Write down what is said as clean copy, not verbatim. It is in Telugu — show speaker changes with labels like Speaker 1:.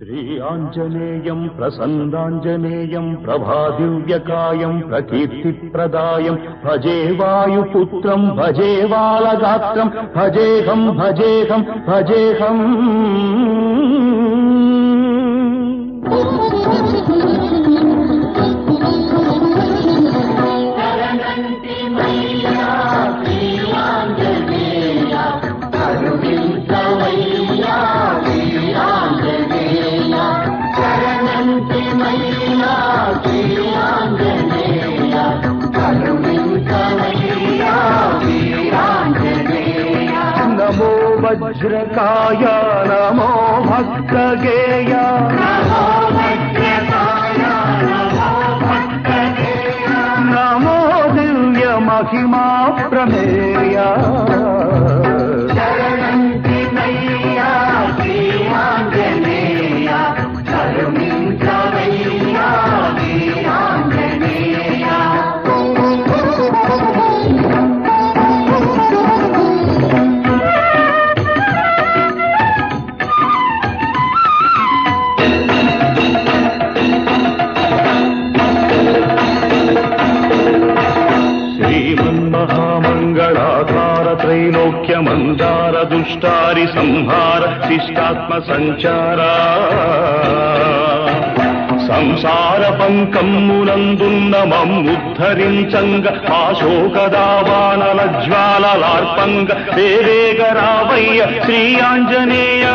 Speaker 1: శ్రీయాంజనేయం ప్రసన్నాంజనేయం ప్రభాదివ్యకాయం ప్రకీర్తిప్రదాయం భజే వాయుపుత్రం భజే బాలగాత్రం భజేహం భజేహం భజేహం. నమో వజ్రకాయ నమో భక్తగేయ నమో దివ్య మహిమా ప్రమేయ. శ్రీమన్మహామంగళాధార త్రైలోక్య మందార దుష్టారి సంహార శిష్టాత్మ సంచార సంసార పంకమ్మునందున్న మమ్ముద్ధరించంగ పాశోకదావానల జ్వాలలార్పంగ వేవేగరావయ్య శ్రీ ఆంజనేయ.